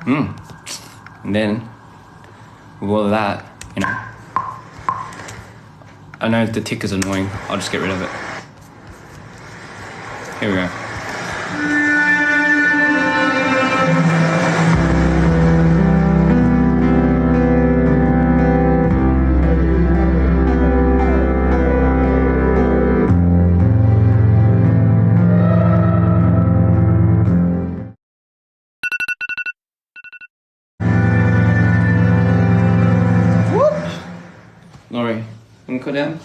And then with all of that, you know, I know the tick is annoying. I'll just get rid of it. Here we go. Laurie, you wanna go down?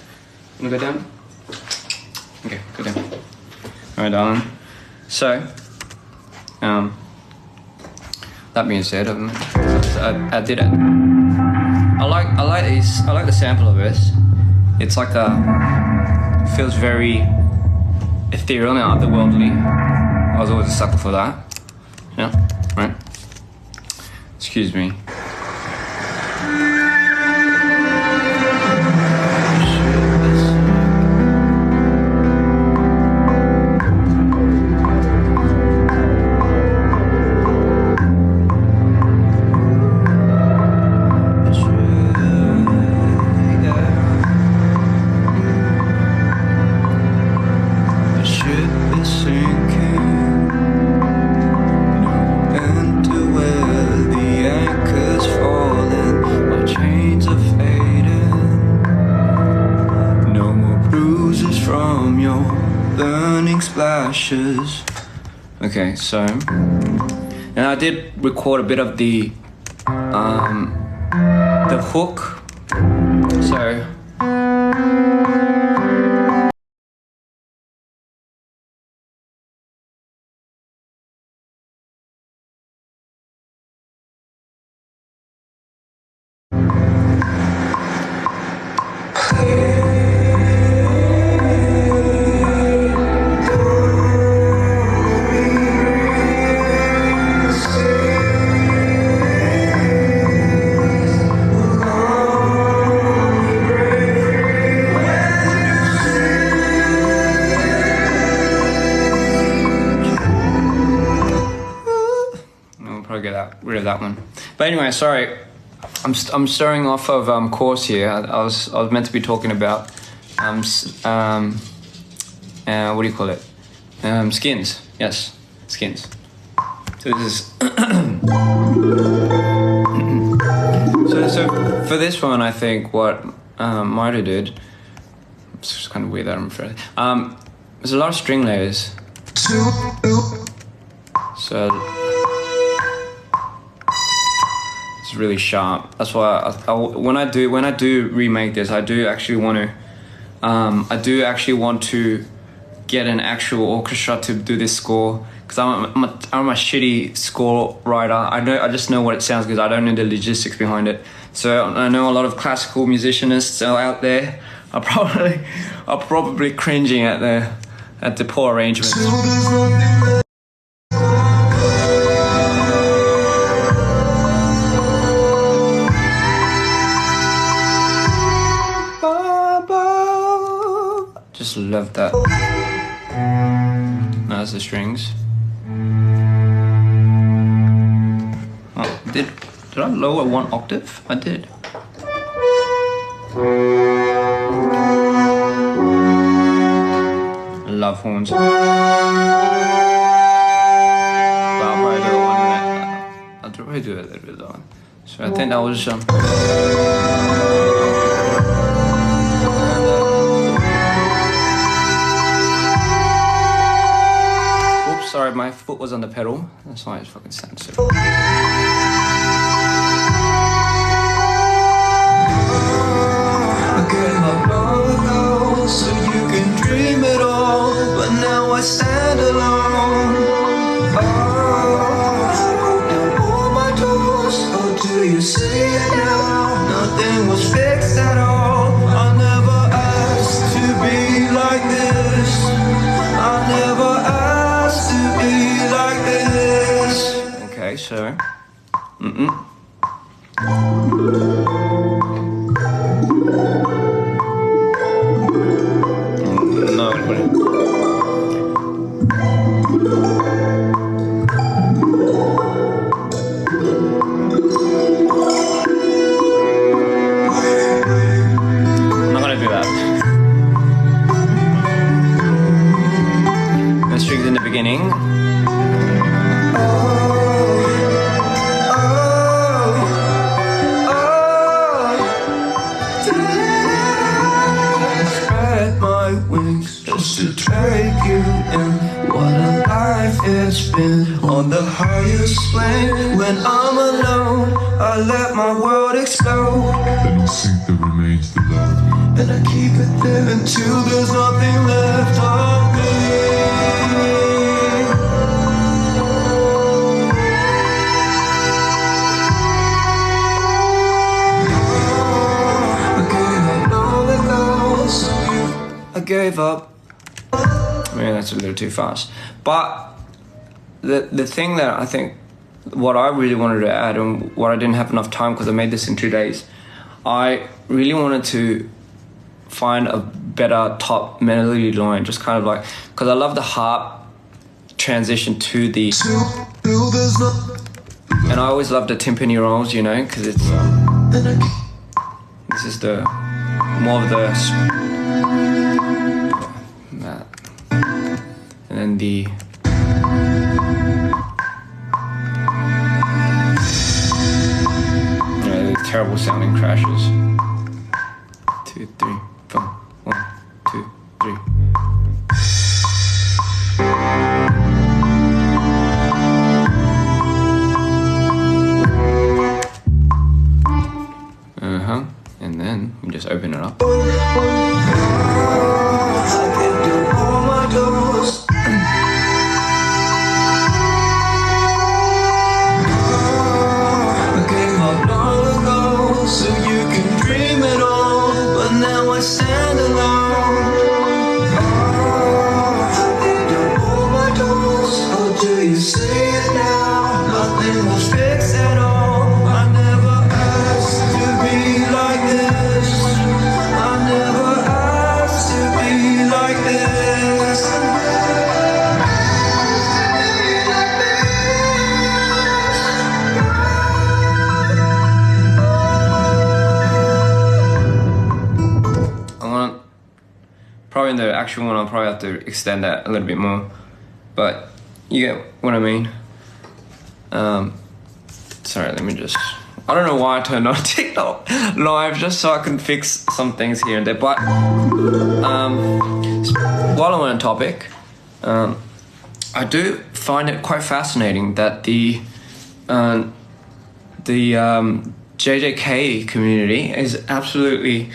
You wanna go down? Okay, go down. Alright, darling. So, that being said, I did it. I like these. I like the sample of this. It's like feels very ethereal and otherworldly. I was always a sucker for that. Yeah, right. Excuse me. Splashes. Okay, so, and I did record a bit of the hook. So. Get rid of that one. But anyway, sorry, I'm starting off of course here. I was meant to be talking about what do you call it? Skins. Yes, skins. So this is so for this one, I think what Mario did. It's just kind of weird that I'm afraid. There's a lot of string layers. So. It's really sharp. That's why when I do remake this, I do actually want to get an actual orchestra to do this score, because I'm a shitty score writer. I just know what it sounds because I don't know the logistics behind it. So I know a lot of classical musicians out there are probably cringing at the poor arrangements. Just love that. That's the strings. Oh, did I lower one octave? I did. I love horns. But I'll probably do it a little bit lower. So I think that was sorry, my foot was on the pedal. That's why it's fucking sensitive. I gave up long ago, so you can dream it all. But now I stand alone. Open all my doors. Oh, do you see it now? Nothing was fixed at all. I never asked to be like this. I never asked to be like this. Okay, so no, happening. Just to take you in. What a life it's been. On the highest plane. When I'm alone, I let my world explode. Then I sink the remains below. And I keep it there until there's nothing left of me. I gave up. Yeah, that's a little too fast. But the thing that I think, what I really wanted to add, and what I didn't have enough time because I made this in 2 days, I really wanted to find a better top melody line, just kind of like, because I love the harp transition to the, and I always love the timpani rolls, you know, because it's this is the more of the that, and then the terrible sounding crashes. 2, 3, 4, 1, 2, 3. And then we just open it up. So you can dream it all, but now I stand alone. I've done all my doors. Oh, do you see it now? Nothing was fixed at all. I never asked to be like this. I never asked to be like this. Probably in the actual one, I'll probably have to extend that a little bit more, but you get what I mean. Sorry, let me just, I don't know why I turned on TikTok live, just so I can fix some things here and there, but while I'm on a topic, I do find it quite fascinating that the JJK community is absolutely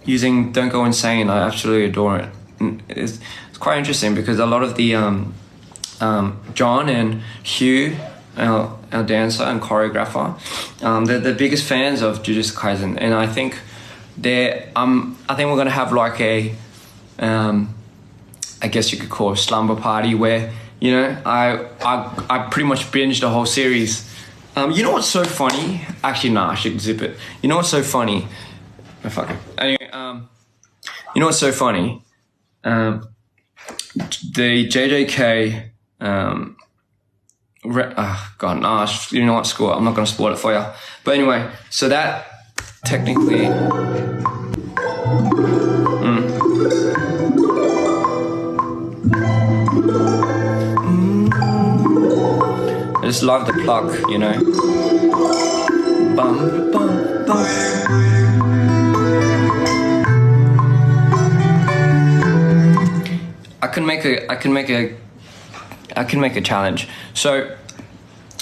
using Don't Go Insane. I absolutely adore it. It's quite interesting because a lot of the John and Hugh, our dancer and choreographer, they're the biggest fans of Jujutsu Kaisen, and I think I think we're gonna have like a I guess you could call it a slumber party where, you know, I pretty much binged the whole series. You know what's so funny? Actually, nah, I should zip it. You know what's so funny? Oh, fuck it. Anyway, you know what's so funny? The JJK, God, nah, you know what, school. I'm not gonna spoil it for you. But anyway, so that technically, I just love the pluck, you know. Bum, bum, bum. I can make a challenge. So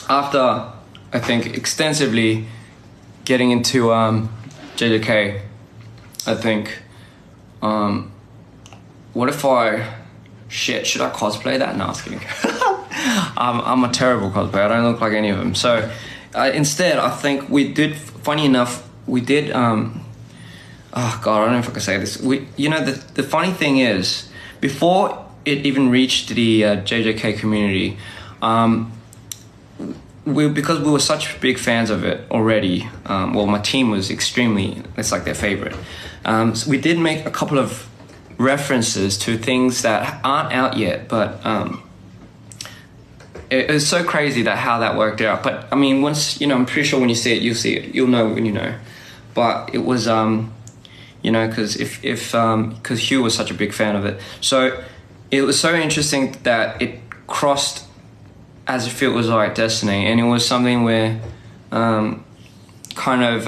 after I think extensively getting into JJK, I think what if should I cosplay that? No, I was kidding. I'm a terrible cosplayer. I don't look like any of them. So instead, I think we did. Funny enough, we did. Oh God, I don't know if I can say this. The funny thing is, before it even reached the JJK community, because we were such big fans of it already. Well, my team was extremely. It's like their favorite. So we did make a couple of references to things that aren't out yet, but it's so crazy that how that worked out. But I mean, once, you know, I'm pretty sure when you see it, you'll see it. You'll know when you know. But it was, you know, because because Hugh was such a big fan of it. So it was so interesting that it crossed as if it was like destiny, and it was something where kind of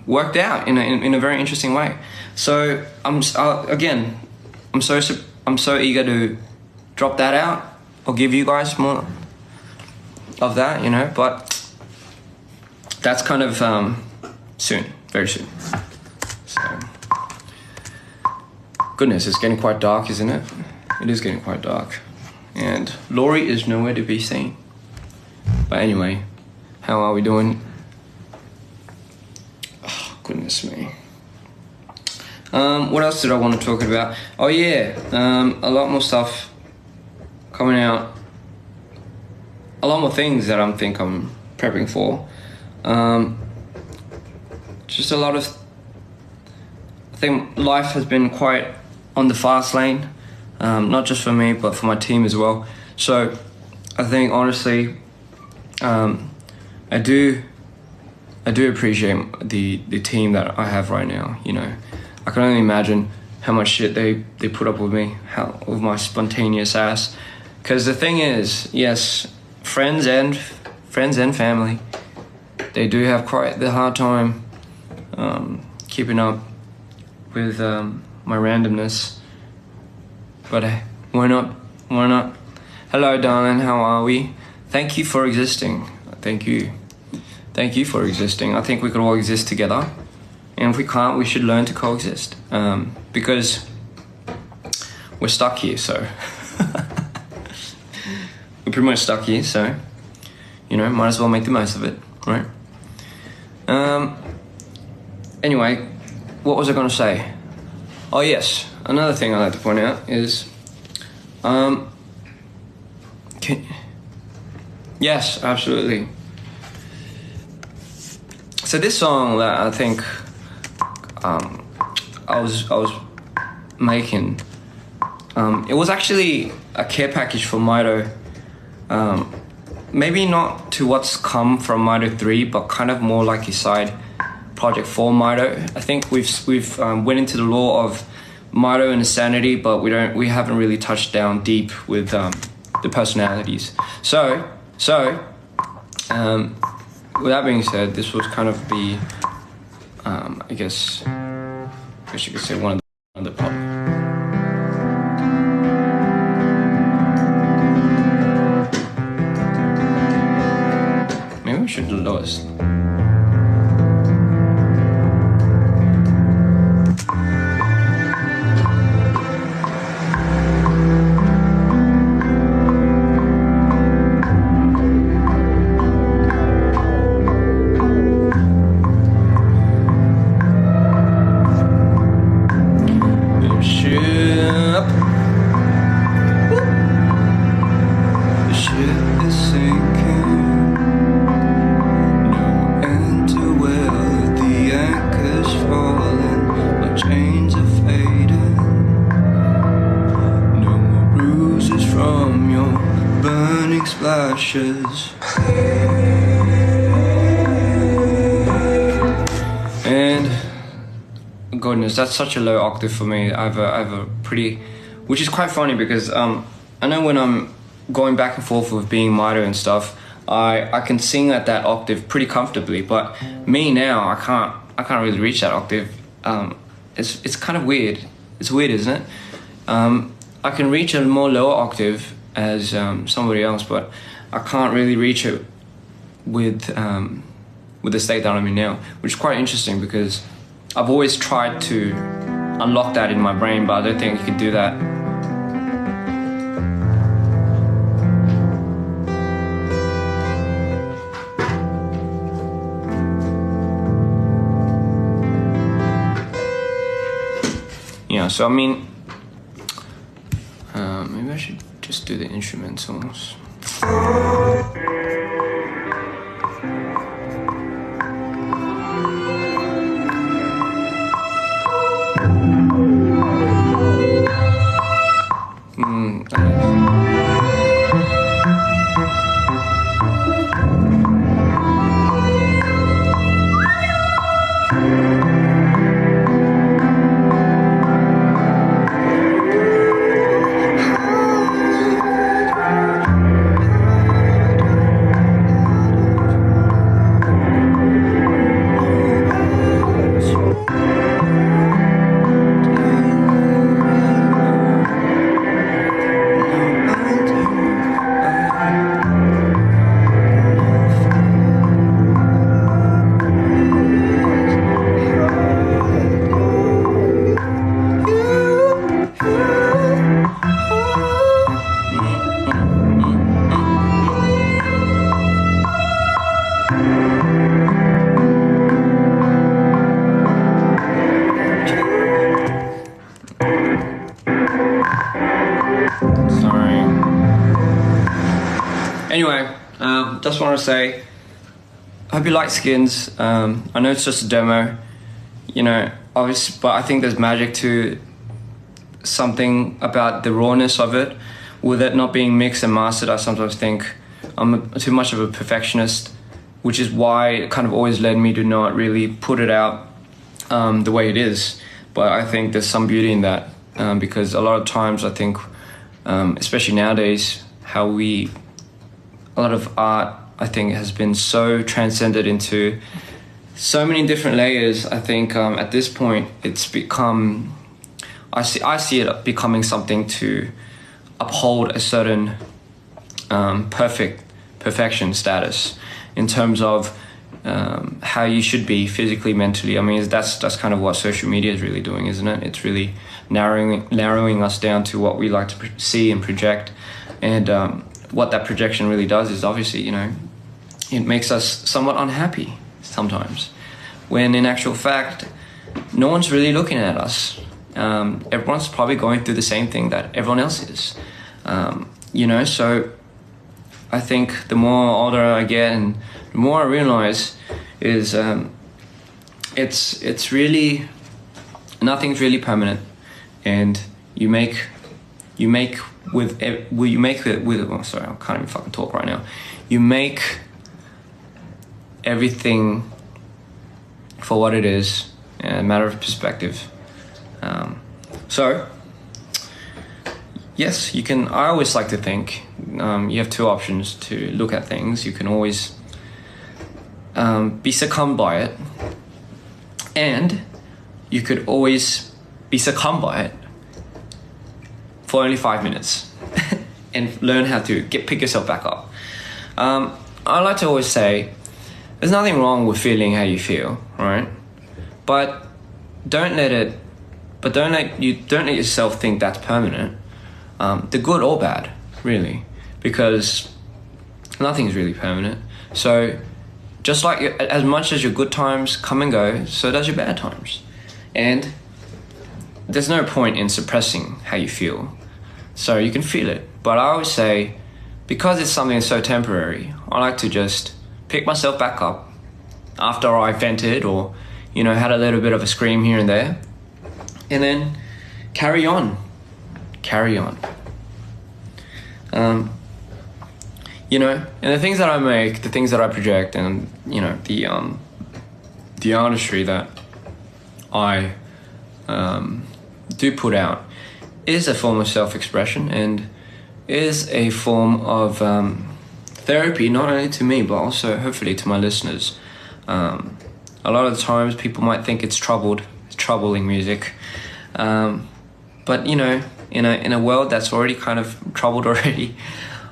worked out in a very interesting way. So I'm so eager to drop that out or give you guys more of that, you know, but that's kind of soon, very soon. So goodness, it's getting quite dark, isn't it? It is getting quite dark, and Laurie is nowhere to be seen. But anyway, how are we doing? Oh, goodness me. What else did I want to talk about? Oh yeah, a lot more stuff coming out. A lot more things that I'm prepping for. Just a lot of. I think life has been quite on the fast lane, not just for me but for my team as well. So I think honestly, I do appreciate the team that I have right now. You know, I can only imagine how much shit they put up with me, with my spontaneous ass. Because the thing is, yes, friends and family, they do have quite the hard time keeping up with my randomness. But why not? Why not? Hello, darling. How are we? Thank you for existing. Thank you for existing. I think we could all exist together, and if we can't, we should learn to coexist, because we're stuck here. So we're pretty much stuck here, so you know, might as well make the most of it, right? Anyway, what was I going to say? Oh yes, another thing I'd like to point out is yes, absolutely. So this song that I think I was making, it was actually a care package for Mido. Maybe not to what's come from Mido 3, but kind of more like a side project for Mido. I think we've went into the lore of Mido and Insanity, but we haven't really touched down deep with the personalities. So with that being said, this was kind of the I guess you could say one of the pop. Maybe we should do the lowest. And goodness, that's such a low octave for me. I have a pretty, which is quite funny because I know when I'm going back and forth with being Mido and stuff, I can sing at that octave pretty comfortably. But me now, I can't really reach that octave. It's kind of weird. It's weird, isn't it? I can reach a more lower octave as somebody else, but I can't really reach it with the state that I'm in now, which is quite interesting because I've always tried to unlock that in my brain, but I don't think you can do that. Yeah, so I mean, maybe I should just do the instrumentals. Anyway, just want to say, I hope you like Skins. I know it's just a demo, you know, obviously, but I think there's magic to something about the rawness of it. With it not being mixed and mastered, I sometimes think I'm too much of a perfectionist, which is why it kind of always led me to not really put it out the way it is. But I think there's some beauty in that, because a lot of times I think, especially nowadays, a lot of art, I think, has been so transcended into so many different layers. I think at this point it's become, I see it becoming something to uphold a certain perfection status in terms of how you should be physically, mentally. I mean, that's kind of what social media is really doing, isn't it? It's really narrowing us down to what we like to see and project. And what that projection really does is, obviously, you know, it makes us somewhat unhappy sometimes, when in actual fact, no one's really looking at us. Everyone's probably going through the same thing that everyone else is. You know, so I think the more older I get and the more I realize is it's really, nothing's really permanent, and you make it with, oh, sorry, I can't even fucking talk right now. You make everything for what it is, a matter of perspective. So yes, you can. I always like to think you have two options to look at things. You can always be succumbed by it, and you could always be succumbed by it for only 5 minutes and learn how to pick yourself back up. I like to always say there's nothing wrong with feeling how you feel, right? But don't let yourself think that's permanent. The good or bad, really, because nothing's really permanent. So just like as much as your good times come and go, so does your bad times. And there's no point in suppressing how you feel. So you can feel it. But I always say, because it's something so temporary, I like to just pick myself back up after I vented or, you know, had a little bit of a scream here and there, and then carry on. You know, and the things that I make, the things that I project, and, you know, the artistry that I do put out is a form of self-expression and is a form of therapy, not only to me, but also hopefully to my listeners. A lot of the times people might think it's troubling music. But, you know, in a world that's already kind of troubled already,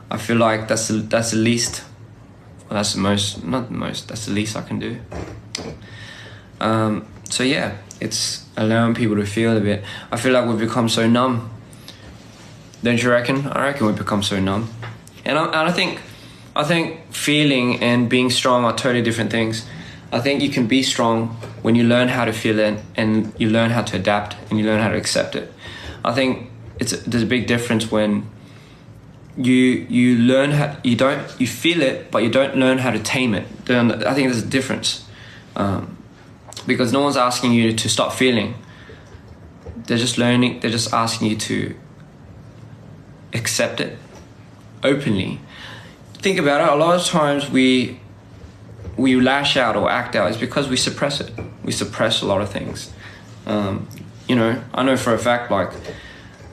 I feel like that's the least, well, that's the most, not the most, that's the least I can do. So yeah, it's allowing people to feel a bit. I feel like we've become so numb. Don't you reckon? I reckon we've become so numb. And I think feeling and being strong are totally different things. I think you can be strong when you learn how to feel it and you learn how to adapt and you learn how to accept it. I think there's a big difference when you learn how, you feel it, but you don't learn how to tame it. Then I think there's a difference, because no one's asking you to stop feeling. They're just asking you to accept it openly. Think about it. A lot of times we lash out or act out is because we suppress it. We suppress a lot of things. You know, I know for a fact, like,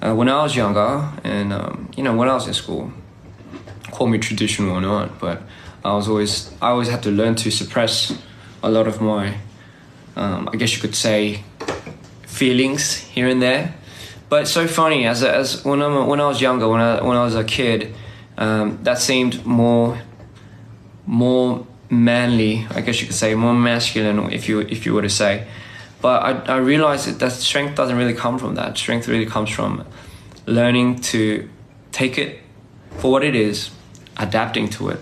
when I was younger and, you know, when I was in school, call me traditional or not, but I always had to learn to suppress a lot of my, I guess you could say, feelings here and there. But it's so funny, as when I was younger, when I was a kid, that seemed more manly, I guess you could say, more masculine, if you were to say. But I realized that strength doesn't really come from that. Strength really comes from learning to take it for what it is, adapting to it,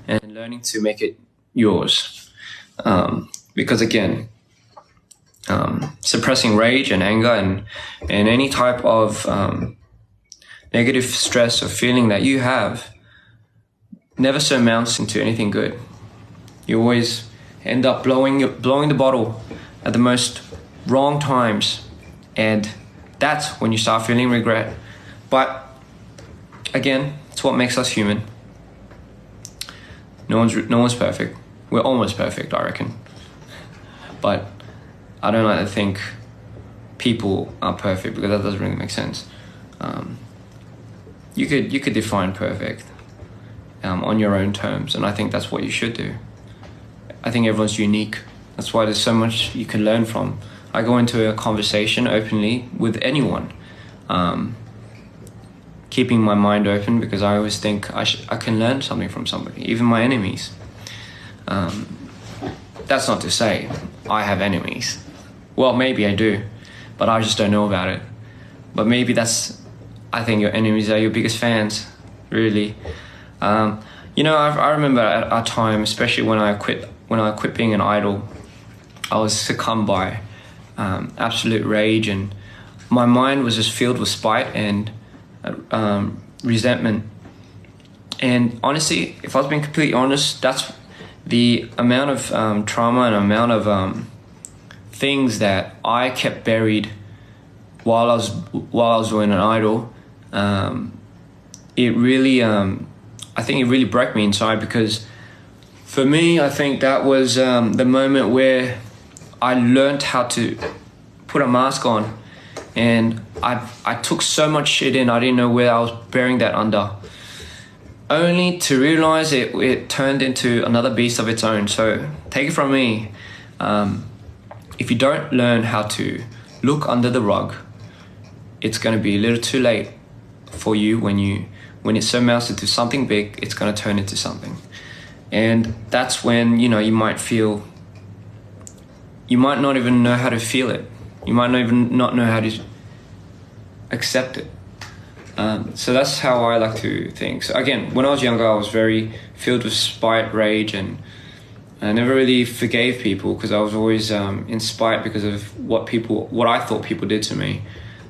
and learning to make it yours. Because again, suppressing rage and anger and any type of negative stress or feeling that you have never surmounts into anything good. You always end up blowing the bottle at the most wrong times, and that's when you start feeling regret. But again, it's what makes us human. No one's perfect. We're almost perfect, I reckon. But I don't like to think people are perfect, because that doesn't really make sense. You could define perfect on your own terms, and I think that's what you should do. I think everyone's unique. That's why there's so much you can learn from. I go into a conversation openly with anyone, keeping my mind open, because I always think I can learn something from somebody, even my enemies. That's not to say I have enemies. Well, maybe I do, but I just don't know about it. But maybe I think your enemies are your biggest fans, really. You know, I remember at a time, especially when I quit being an idol, I was succumbed by absolute rage, and my mind was just filled with spite and resentment. And honestly, if I was being completely honest, that's the amount of trauma and amount of things that I kept buried while I was doing an idol. It really, I think it really broke me inside, because for me, I think that was the moment where I learned how to put a mask on, and I took so much shit in, I didn't know where I was burying that under, only to realize it turned into another beast of its own. So take it from me, if you don't learn how to look under the rug, it's going to be a little too late for you. When it surmounts into something big, it's going to turn into something. And that's when, you might not even know how to feel it. You might not even not know how to accept it. So that's how I like to think. So again, when I was younger, I was very filled with spite, rage, and I never really forgave people, because I was always in spite because of what I thought people did to me.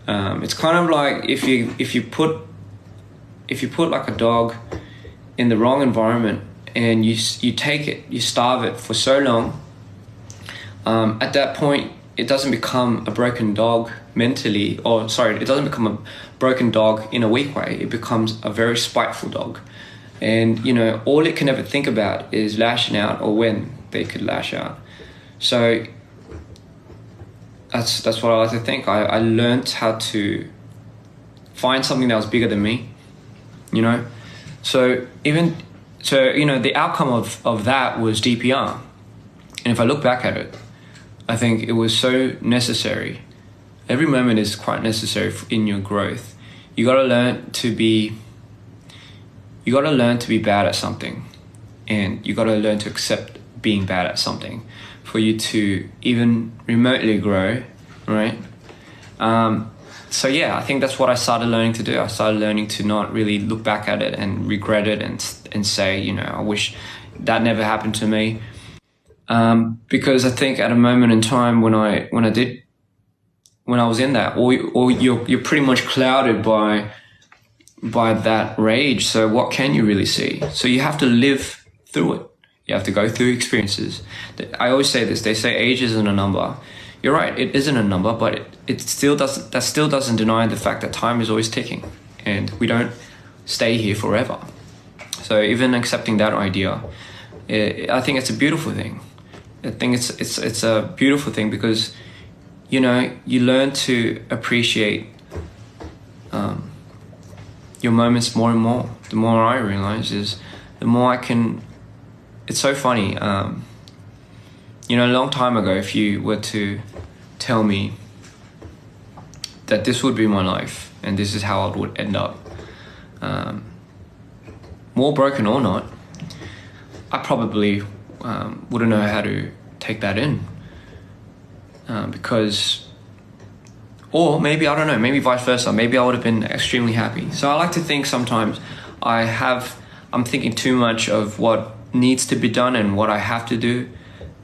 It's kind of like if you put like a dog in the wrong environment, and you take it, you starve it for so long, at that point, it doesn't become a broken dog mentally, it doesn't become a broken dog in a weak way. It becomes a very spiteful dog. And, all it can ever think about is lashing out, or when they could lash out. So that's what I like to think. I learned how to find something that was bigger than me, So the outcome of that was Dprian. And if I look back at it, I think it was so necessary. Every moment is quite necessary in your growth. You got to learn to be bad at something, and you got to learn to accept being bad at something for you to even remotely grow, right? So yeah, I think that's what I started learning to do. I started learning to not really look back at it and regret it and say, I wish that never happened to me. Because I think at a moment in time when I was in that, or you're pretty much clouded by that rage. So what can you really see? So you have to live through it. You have to go through experiences. I always say this. They say age isn't a number. You're right. It isn't a number, but it still doesn't. That still doesn't deny the fact that time is always ticking, and we don't stay here forever. So even accepting that idea, I think it's a beautiful thing. I think it's a beautiful thing, because you learn to appreciate your moments more and more. The more I realize is the more I can. It's so funny. A long time ago, if you were to tell me that this would be my life and this is how it would end up, more broken or not, I probably wouldn't know how to take that in. Or maybe, I don't know, maybe vice versa. Maybe I would have been extremely happy. So I like to think sometimes I'm thinking too much of what needs to be done and what I have to do,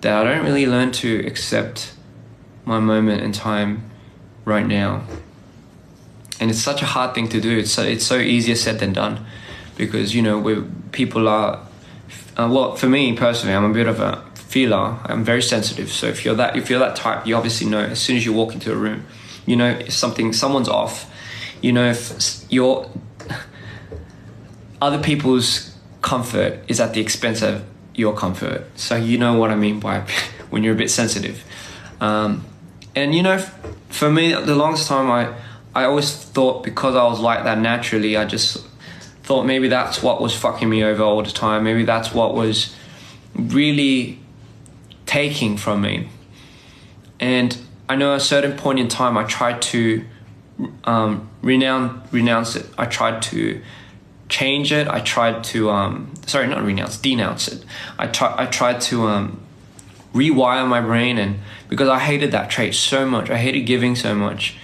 that I don't really learn to accept my moment in time right now. And it's such a hard thing to do. It's so easier said than done. because people are. Well, for me personally, I'm a bit of a feeler. I'm very sensitive. So if you're that type, you obviously know as soon as you walk into a room, if someone's off. If your other people's comfort is at the expense of your comfort. So you know what I mean by when you're a bit sensitive. And for me, the longest time I always thought, because I was like that naturally, I just thought maybe that's what was fucking me over all the time. Maybe that's what was really taking from me. And I know at a certain point in time I tried to renounce it. I tried to change it. I tried to denounce it. I tried to rewire my brain, and because I hated that trait so much. I hated giving so much,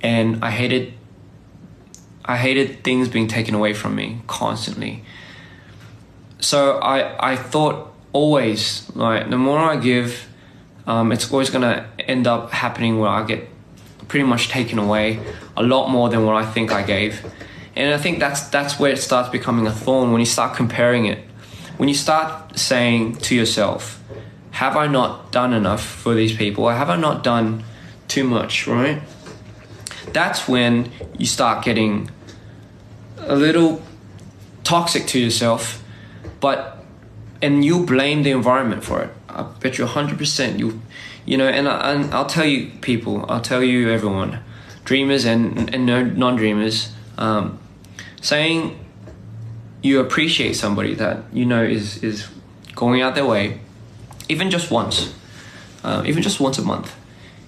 and I hated things being taken away from me constantly. So I thought always, like, the more I give, it's always gonna end up happening where I get pretty much taken away a lot more than what I think I gave. And I think that's where it starts becoming a thorn, when you start comparing it. When you start saying to yourself, have I not done enough for these people? Or have I not done too much, right? That's when you start getting a little toxic to yourself, and you blame the environment for it. I bet you 100% and I'll tell you people, I'll tell you everyone, dreamers and non-dreamers, saying you appreciate somebody that is going out their way, even just once a month,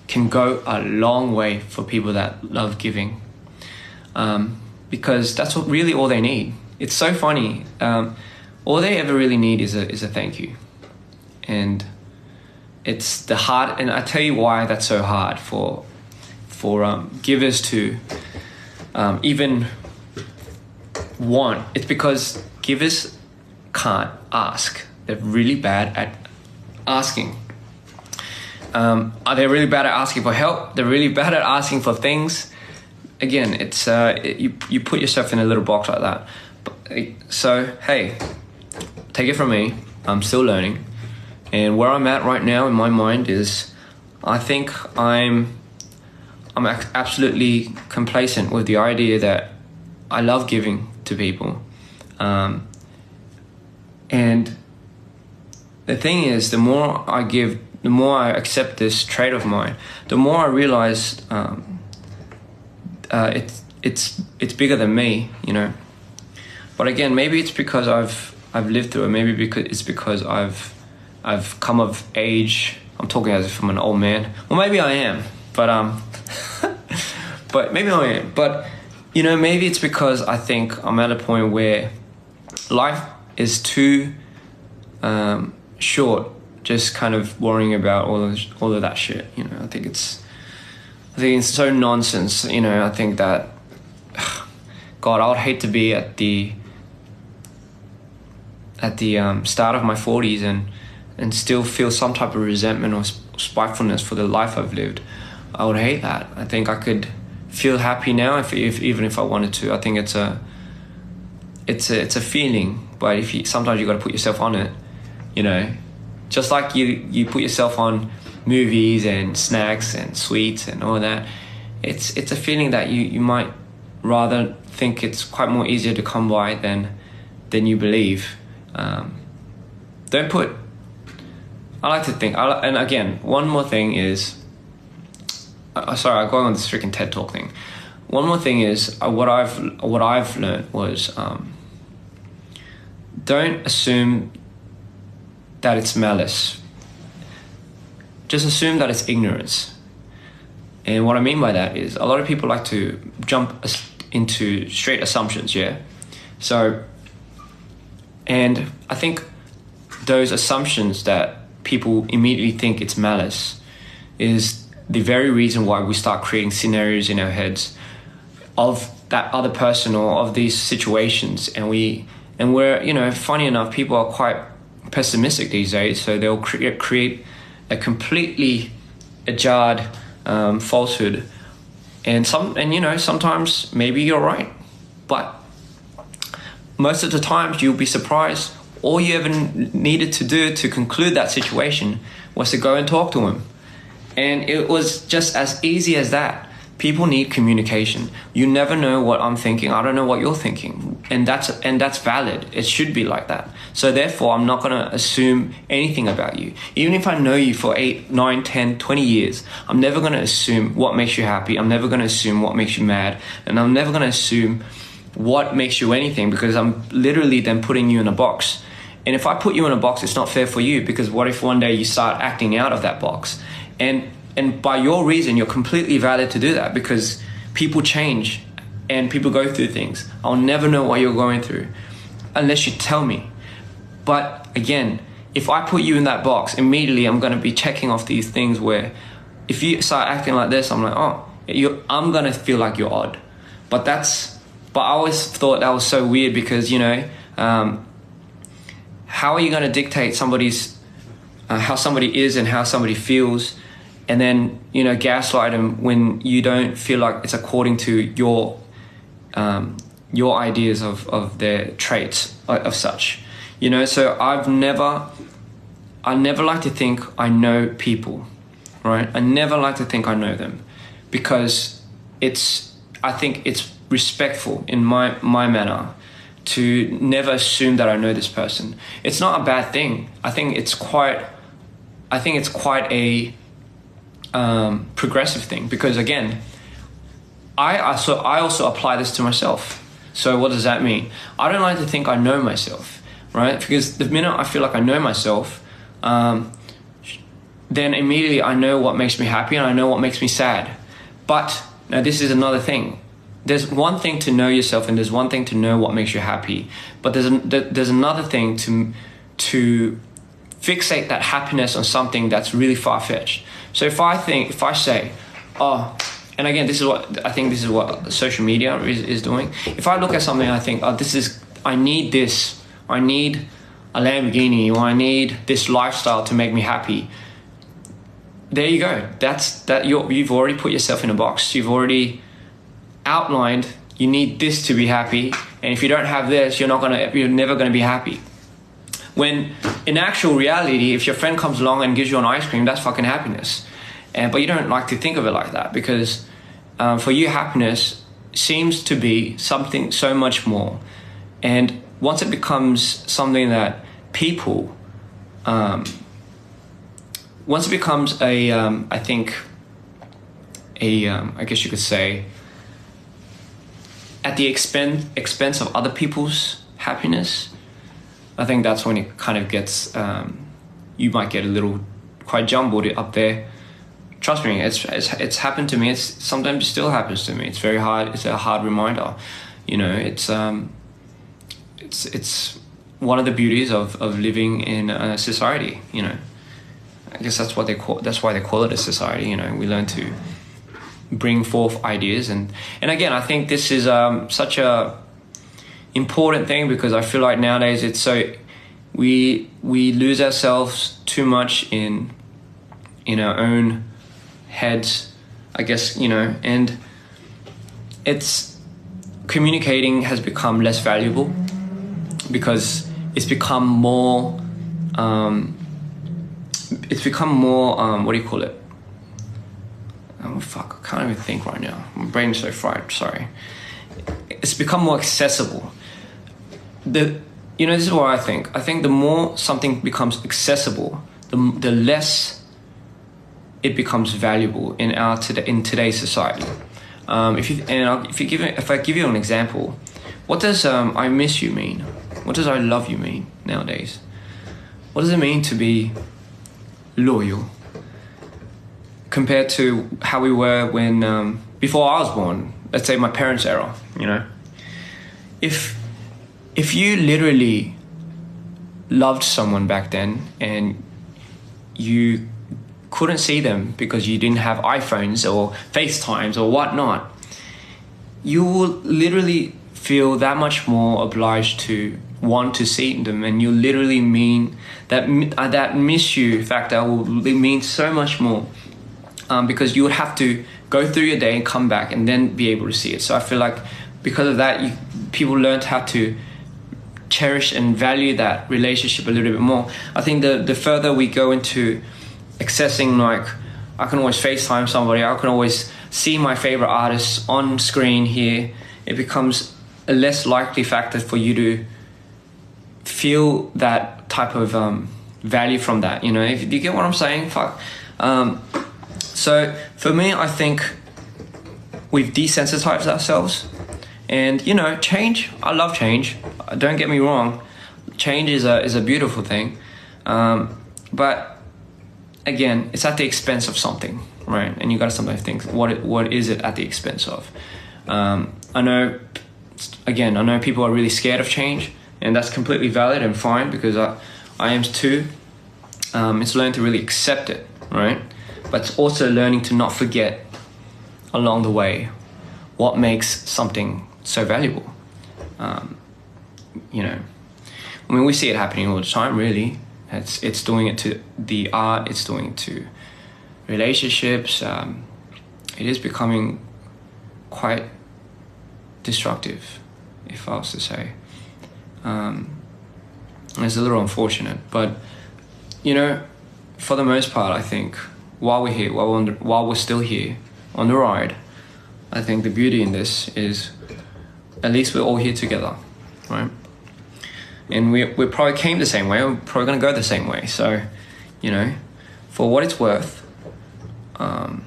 can go a long way for people that love giving, because that's really all they need. It's so funny. All they ever really need is a thank you, and it's the hard. And I tell you why that's so hard for givers to even want. It's because givers can't ask. They're really bad at asking. Are they really bad at asking for help? They're really bad at asking for things. Again, it's you put yourself in a little box like that. So hey, take it from me, I'm still learning, and where I'm at right now in my mind is, I think I'm absolutely complacent with the idea that I love giving to people, and the thing is, the more I give, the more I accept this trait of mine, the more I realize it's bigger than me, But again, maybe it's because I've lived through it. Maybe it's because I've come of age. I'm talking as if I'm an old man. Well, maybe I am, but but maybe I am. But maybe it's because I think I'm at a point where life is too short, just kind of worrying about all of that shit. I think it's so nonsense. I think that, God, I would hate to be at the start of my 40s and still feel some type of resentment or spitefulness for the life I've lived. I would hate that. I think I could feel happy now even if I wanted to. I think it's a feeling, but sometimes you got to put yourself on it. Just like you put yourself on movies and snacks and sweets and all that. It's a feeling that you might rather think it's quite more easier to come by than you believe. I like to think, and again, one more thing is, sorry, I'm going on this freaking TED Talk thing. One more thing is, what I've learned was, don't assume that it's malice. Just assume that it's ignorance. And what I mean by that is, a lot of people like to jump into straight assumptions, yeah? So, and I think those assumptions that people immediately think it's malice is the very reason why we start creating scenarios in our heads of that other person or of these situations. And we're, funny enough, people are quite pessimistic these days, so they'll create a completely jarred falsehood. And sometimes maybe you're right, but most of the times you'll be surprised. All you ever needed to do to conclude that situation was to go and talk to him. And it was just as easy as that. People need communication. You never know what I'm thinking. I don't know what you're thinking. And that's valid. It should be like that. So therefore, I'm not going to assume anything about you. Even if I know you for 8, 9, 10, 20 years, I'm never going to assume what makes you happy. I'm never going to assume what makes you mad. And I'm never going to assume what makes you anything, because I'm literally then putting you in a box. And if I put you in a box, it's not fair for you, because what if one day you start acting out of that box? And by your reason, you're completely valid to do that, because people change and people go through things. I'll never know what you're going through unless you tell me. But again, if I put you in that box, immediately I'm going to be checking off these things where if you start acting like this, I'm like, oh, I'm going to feel like you're odd. But I always thought that was so weird, because, you know, how are you going to dictate somebody's, how somebody is and how somebody feels, and then, you know, gaslight them when you don't feel like it's according to your ideas of their traits of such, you know? So I never like to think I know people, right? I never like to think I know them, because I think it's respectful in my manner to never assume that I know this person. It's not a bad thing. I think it's quite a progressive thing, because again, I also apply this to myself. So what does that mean? I don't like to think I know myself, right? Because the minute I feel like I know myself, then immediately I know what makes me happy and I know what makes me sad. But now this is another thing. There's one thing to know yourself, and there's one thing to know what makes you happy. But there's another thing to fixate that happiness on something that's really far-fetched. So if I say, oh, and again, this is what social media is doing. If I look at something, I think, oh, I need this. I need a Lamborghini, or I need this lifestyle to make me happy. There you go. You've already put yourself in a box. You've already outlined you need this to be happy, and if you don't have this, you're never gonna be happy. When in actual reality, if your friend comes along and gives you an ice cream, that's fucking happiness. But you don't like to think of it like that, because for you, happiness seems to be something so much more. And once it becomes something that people, once it becomes I guess you could say, at the expense of other people's happiness, I think that's when it kind of gets, you might get a little quite jumbled up there. Trust me, it's happened to me. Sometimes it still happens to me. It's very hard. It's a hard reminder. You know, it's one of the beauties of living in a society. You know, I guess that's why they call it a society. You know, we learn to bring forth ideas, and again, I think this is such a important thing, because I feel like nowadays it's so we lose ourselves too much in our own heads, I guess, you know, and it's communicating has become less valuable, because it's become more what do you call it? Oh fuck, I can't even think right now. My brain's so fried, sorry. It's become more accessible. This is what I think. I think the more something becomes accessible, the less it becomes valuable in today's society. If I give you an example, what does I miss you mean? What does I love you mean nowadays? What does it mean to be loyal compared to how we were when before I was born? Let's say my parents' era. You know, if you literally loved someone back then and you couldn't see them because you didn't have iPhones or FaceTimes or whatnot, you will literally feel that much more obliged to want to see them, and you literally mean that miss you factor will mean so much more, because you would have to go through your day and come back and then be able to see it. So I feel like because of that, people learned how to cherish and value that relationship a little bit more. I think the further we go into accessing, like, I can always FaceTime somebody, I can always see my favorite artists on screen here, it becomes a less likely factor for you to feel that type of value from that, you know, if you get what I'm saying. So for me, I think we've desensitized ourselves. And, you know, change, I love change, don't get me wrong, change is a beautiful thing, but again, it's at the expense of something, right? And you got to sometimes think, what is it at the expense of? I know people are really scared of change, and that's completely valid and fine, because I am too. It's learning to really accept it, right? But it's also learning to not forget along the way what makes something so valuable. You know, I mean, we see it happening all the time, really. It's doing it to the art, it's doing it to relationships. It is becoming quite destructive, if I was to say. It's a little unfortunate, but, you know, for the most part, I think while we're here, while we're still here on the ride, I think the beauty in this is at least we're all here together, right? And we probably came the same way, we're probably gonna go the same way. So, you know, for what it's worth, I'm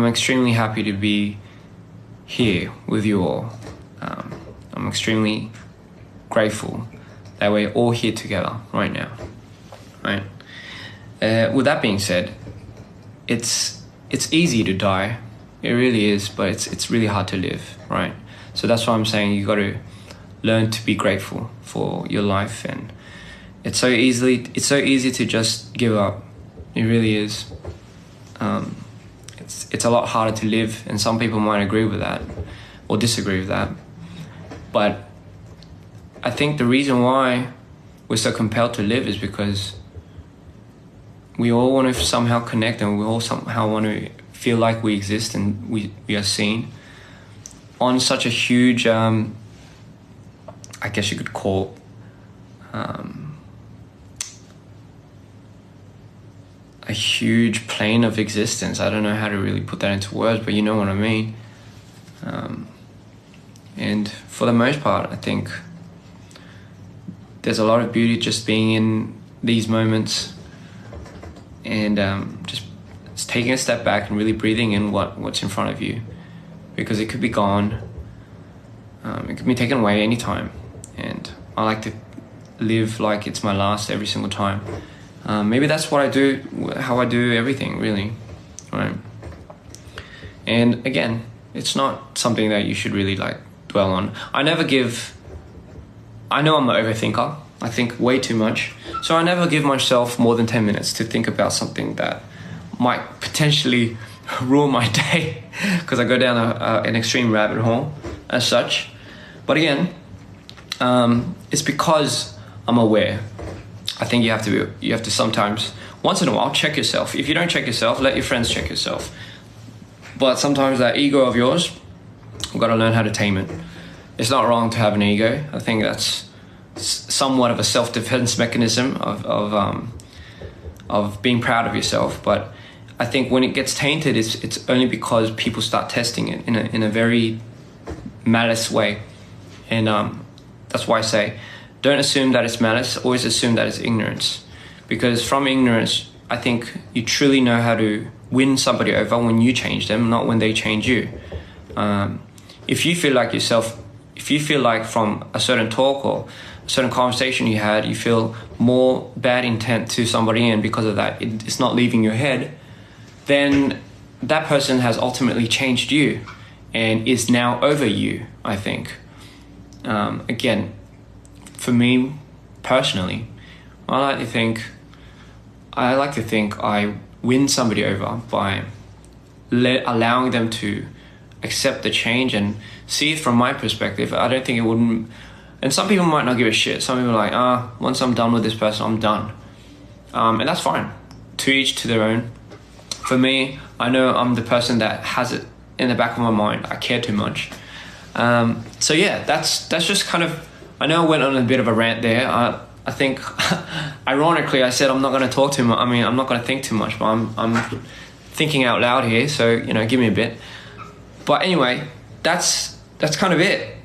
extremely happy to be here with you all. I'm extremely grateful that we're all here together right now, right? With that being said, it's easy to die. It really is, but it's really hard to live, right? So that's why I'm saying you got to learn to be grateful for your life, and it's so easy to just give up. It really is. It's a lot harder to live, and some people might agree with that or disagree with that. But I think the reason why we're so compelled to live is because we all want to somehow connect, and we all somehow want to feel like we exist and we are seen on such a huge, I guess you could call, a huge plane of existence. I don't know how to really put that into words, but you know what I mean. And for the most part, I think there's a lot of beauty just being in these moments, and just taking a step back and really breathing in what's in front of you, because it could be gone. It could be taken away anytime, and I like to live like it's my last every single time. Maybe that's what I do, how I do everything, really, right? And again, it's not something that you should really like dwell on. I know I'm an overthinker. I think way too much. So I never give myself more than 10 minutes to think about something that might potentially ruin my day, because I go down an extreme rabbit hole as such. But again, it's because I'm aware. I think you have to sometimes, once in a while, check yourself. If you don't check yourself, let your friends check yourself. But sometimes that ego of yours, you've got to learn how to tame it. It's not wrong to have an ego. I think that's somewhat of a self-defense mechanism of being proud of yourself. But I think when it gets tainted, it's only because people start testing it in a very malice way. And that's why I say, don't assume that it's malice, always assume that it's ignorance. Because from ignorance, I think you truly know how to win somebody over when you change them, not when they change you. If you feel like from a certain talk or a certain conversation you had, you feel more bad intent to somebody, and because of that, it's not leaving your head, then that person has ultimately changed you and is now over you, I think. Again, for me personally, I like to think I win somebody over by allowing them to accept the change and see it from my perspective. I don't think it wouldn't, and some people might not give a shit. Some people are like, once I'm done with this person, I'm done. And that's fine. To each to their own. For me, I know I'm the person that has it in the back of my mind. I care too much. So yeah, that's just kind of I know I went on a bit of a rant there. I think, ironically, I said I'm not going to talk too much. I mean, I'm not going to think too much, but I'm thinking out loud here. So, you know, give me a bit. But anyway, that's kind of it.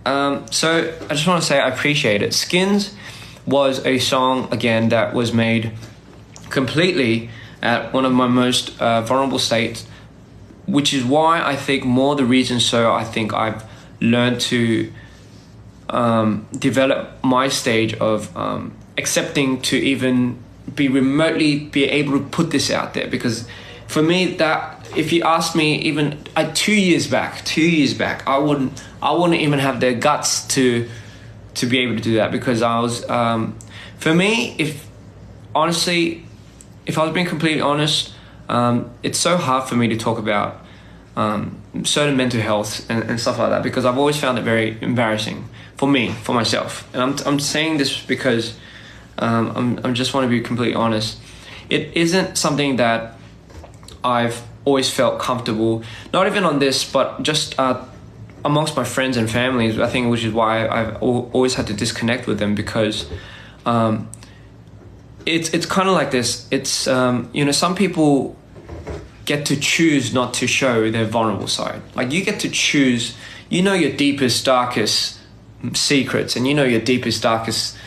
So I just want to say I appreciate it. Skins was a song, again, that was made completely at one of my most vulnerable states, which is why I think more the reason so I think I've learned to develop my stage of accepting to even be able to put this out there. Because for me, that if you asked me even 2 years back, I wouldn't even have the guts to be able to do that, because I was for me, if I was being completely honest, it's so hard for me to talk about certain mental health and stuff like that, because I've always found it very embarrassing for myself. And I'm saying this because I'm just want to be completely honest. It isn't something that I've always felt comfortable, not even on this, but just amongst my friends and families, I think, which is why I've always had to disconnect with them, because it's kind of like this. It's you know, some people get to choose not to show their vulnerable side. Like, you get to choose, you know, your deepest, darkest secrets, and you know your deepest, darkest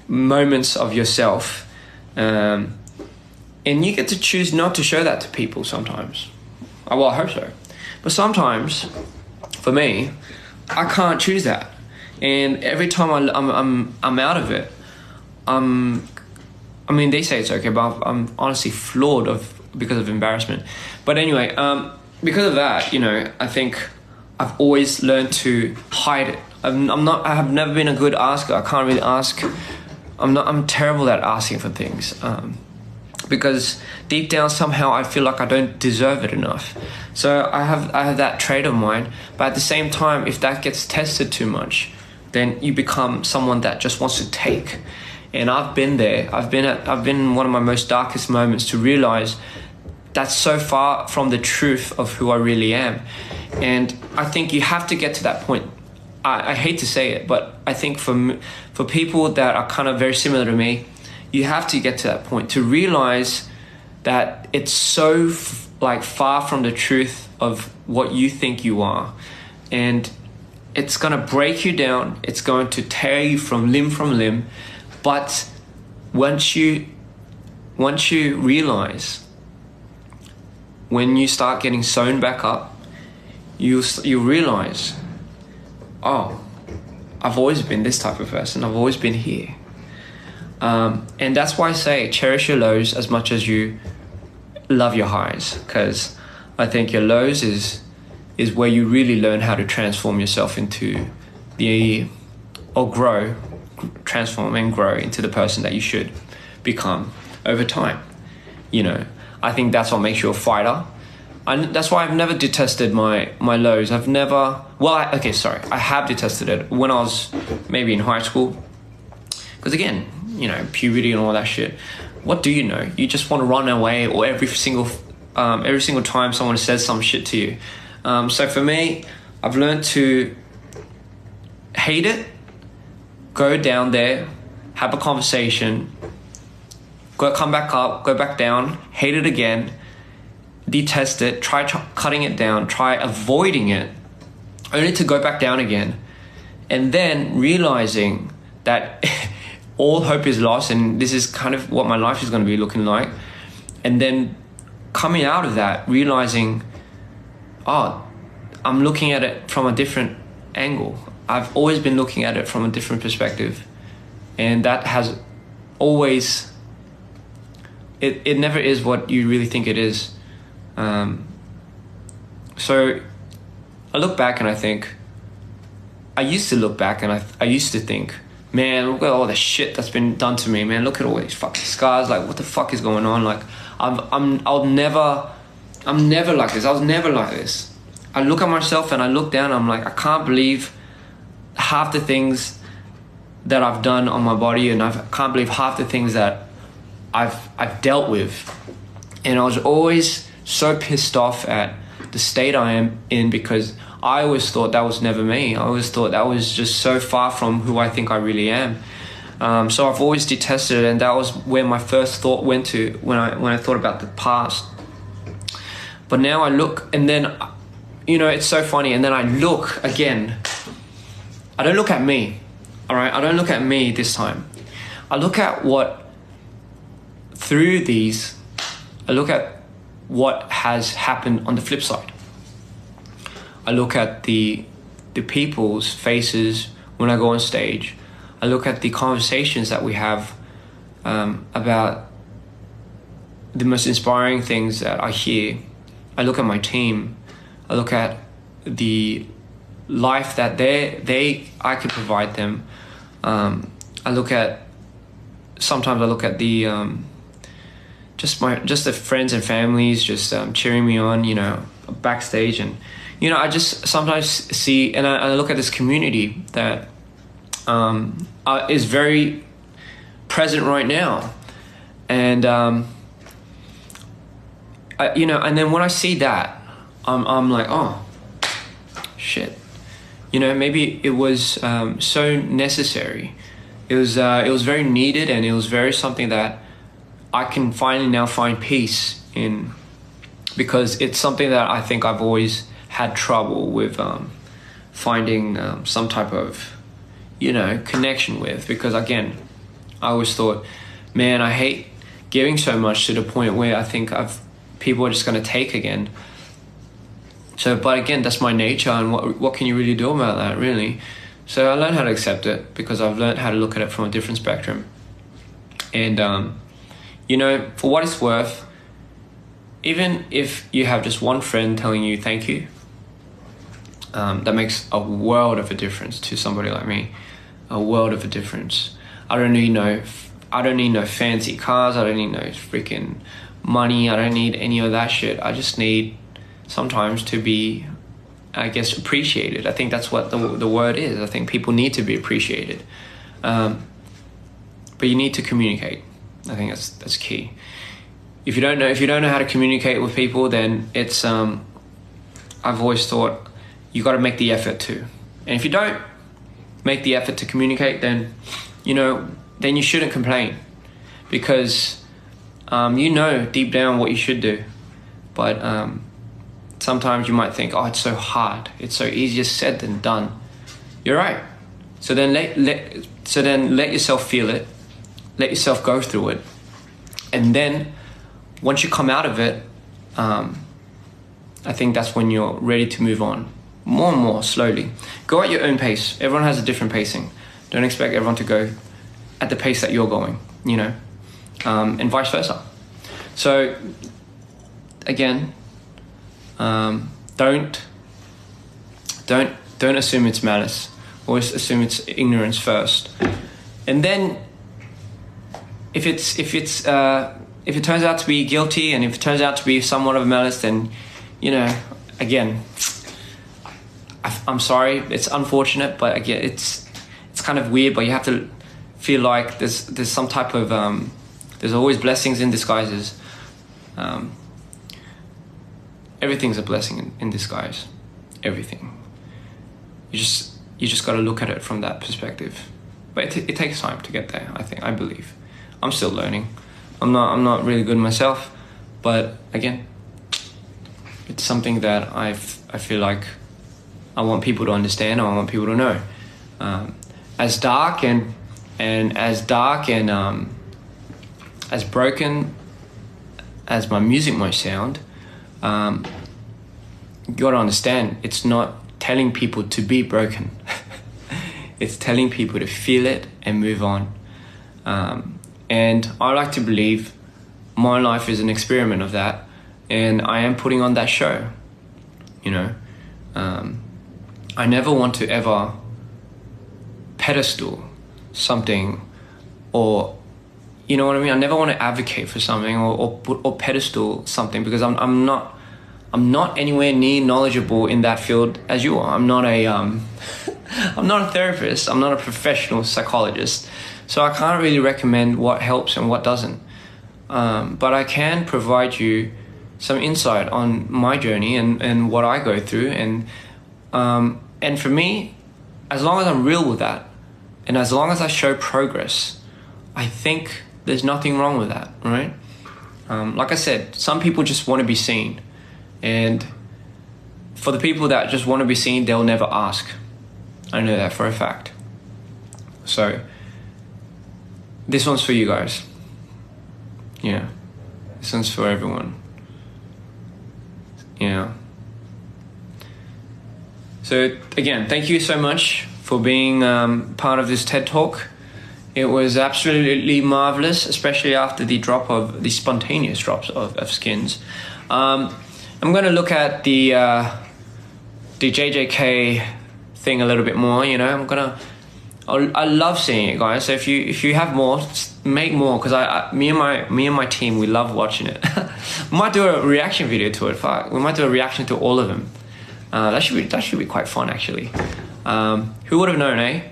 moments of yourself, and you get to choose not to show that to people sometimes. Well, I hope so. But sometimes, for me, I can't choose that, and every time I'm out of it, I mean, they say it's okay, but I'm honestly floored because of embarrassment. But anyway, because of that, you know, I think I've always learned to hide it. I have never been a good asker. I can't really ask. I'm terrible at asking for things. Because deep down somehow I feel like I don't deserve it enough. So I have that trait of mine, but at the same time, if that gets tested too much, then you become someone that just wants to take. And I've been there. I've been in one of my most darkest moments to realize that's so far from the truth of who I really am. And I think you have to get to that point. I hate to say it, but I think for people that are kind of very similar to me, you have to get to that point to realize that it's so far from the truth of what you think you are, and it's gonna break you down. It's going to tear you from limb. But once you realize, when you start getting sewn back up, you realize, oh, I've always been this type of person. I've always been here. And that's why I say cherish your lows as much as you love your highs, because I think your lows is where you really learn how to transform yourself into transform and grow into the person that you should become over time. You know, I think that's what makes you a fighter. That's why I've never detested my lows. I have detested it when I was maybe in high school, because again, you know, puberty and all that shit. What do you know? You just want to run away, or every single time someone says some shit to you. So for me, I've learned to hate it, go down there, have a conversation, come back up, go back down, hate it again, detest it, try cutting it down, try avoiding it, only to go back down again, and then realizing that all hope is lost, and this is kind of what my life is going to be looking like. And then coming out of that, realizing, oh, I'm looking at it from a different angle. I've always been looking at it from a different perspective. And that has always, it never is what you really think it is. So I look back and I think, I used to look back and I used to think, man, look at all the shit that's been done to me, man. Look at all these fucking scars. Like, what the fuck is going on? Like, I'm never like this. I was never like this. I look at myself and I look down and I'm like, I can't believe half the things that I've done on my body, and I can't believe half the things that I've dealt with. And I was always so pissed off at the state I am in, because I always thought that was never me. I always thought that was just so far from who I think I really am. So I've always detested it, and that was where my first thought went to when I thought about the past. But now I look, and then, it's so funny, and then I look again. I don't look at me, all right? I don't look at me this time. I look at through these, I look at what has happened on the flip side. I look at the people's faces when I go on stage. I look at the conversations that we have about the most inspiring things that I hear. I look at my team. I look at the life that I could provide them. Sometimes I look at the just the friends and families just cheering me on, backstage, and I just sometimes see, and I look at this community that is very present right now, and and then when I see that, I'm like, oh shit, maybe it was so necessary. It was very needed, and it was very something that I can finally now find peace in, because it's something that I think I've always had trouble with finding some type of connection with, because again, I always thought, man, I hate giving so much to the point where I think people are just going to take again. So, but again, that's my nature, and what can you really do about that, really? So I learned how to accept it, because I've learned how to look at it from a different spectrum. And for what it's worth, even if you have just one friend telling you thank you, that makes a world of a difference to somebody like me. A world of a difference. I don't need no fancy cars. I don't need no freaking money. I don't need any of that shit. I just need sometimes to be, I guess, appreciated. I think that's what the word is. I think people need to be appreciated. But you need to communicate. I think that's key. If you don't know how to communicate with people, then it's I've always thought you got to make the effort to. And if you don't make the effort to communicate, then then you shouldn't complain, because deep down what you should do. But sometimes you might think, oh, it's so hard, it's so easier said than done. You're right. So then let yourself feel it, let yourself go through it, and then once you come out of it, I think that's when you're ready to move on. More and more slowly. Go at your own pace. Everyone has a different pacing. Don't expect everyone to go at the pace that you're going, and vice versa. So again, don't assume it's malice. Always assume it's ignorance first, and then if it turns out to be guilty, and if it turns out to be somewhat of malice, then again, I'm sorry, it's unfortunate, but again, it's kind of weird, but you have to feel like there's some type of there's always blessings in disguises. Everything's a blessing in disguise. Everything. You just got to look at it from that perspective. But it takes time to get there. I believe. I'm still learning. I'm not really good myself, but again, it's something that I feel like I want people to understand. I want people to know. As dark and as broken as my music might sound, you got to understand, it's not telling people to be broken. It's telling people to feel it and move on. And I like to believe my life is an experiment of that, and I am putting on that show. I never want to ever pedestal something, or you know what I mean? I never want to advocate for something or pedestal something, because I'm not anywhere near knowledgeable in that field as you are. I'm not a therapist. I'm not a professional psychologist, so I can't really recommend what helps and what doesn't. But I can provide you some insight on my journey and what I go through, and And for me, as long as I'm real with that, and as long as I show progress, I think there's nothing wrong with that, right? Like I said, some people just want to be seen. And for the people that just want to be seen, they'll never ask. I know that for a fact. So, this one's for you guys. Yeah. This one's for everyone. Yeah. So, again, thank you so much for being part of this TED Talk. It was absolutely marvelous, especially after the spontaneous drops of skins. I'm going to look at the JJK thing a little bit more. You know, I love seeing it, guys. So if you have more, make more, because me and my team, we love watching it. We might do a reaction video to it. Fuck, we might do a reaction to all of them. That should be quite fun, actually. Who would have known, eh?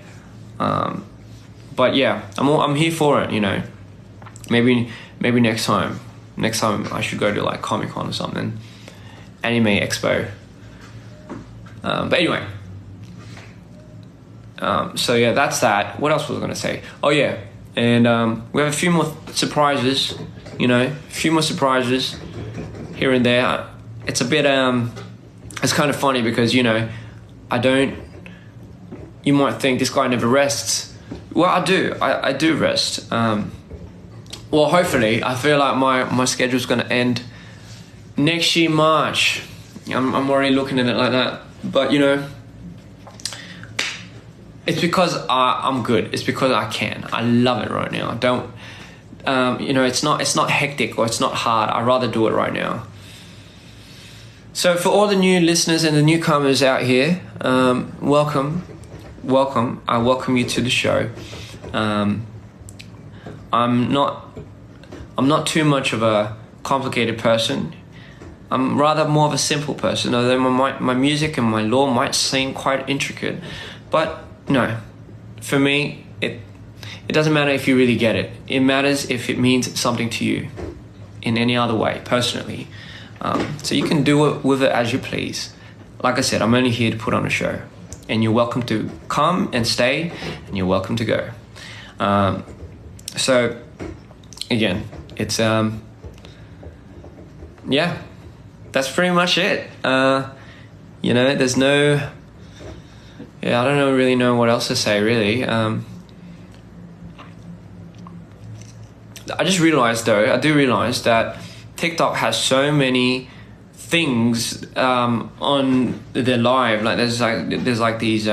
But yeah, I'm here for it. You know, maybe next time I should go to like Comic-Con or something, Anime Expo. But anyway, so yeah, that's that. What else was I gonna say? Oh yeah, and we have a few more surprises. You know, a few more surprises here and there. It's a bit it's kind of funny because, you know, you might think this guy never rests. Well, I do. I do rest. Well, hopefully, I feel like my schedule's going to end next year, March. I'm already looking at it like that. But, you know, it's because I'm good. It's because I can. I love it right now. You know, it's not hectic or it's not hard. I'd rather do it right now. So for all the new listeners and the newcomers out here, welcome. I welcome you to the show. I'm not too much of a complicated person. I'm rather more of a simple person, although my music and my lore might seem quite intricate. But no, for me, it doesn't matter if you really get it. It matters if it means something to you in any other way, personally. So you can do it with it as you please. Like I said, I'm only here to put on a show. And you're welcome to come and stay, and you're welcome to go. So, again, it's, yeah, that's pretty much it. You know, there's no, yeah, I don't really know what else to say, really. I do realize that TikTok has so many things on their live. Like there's like these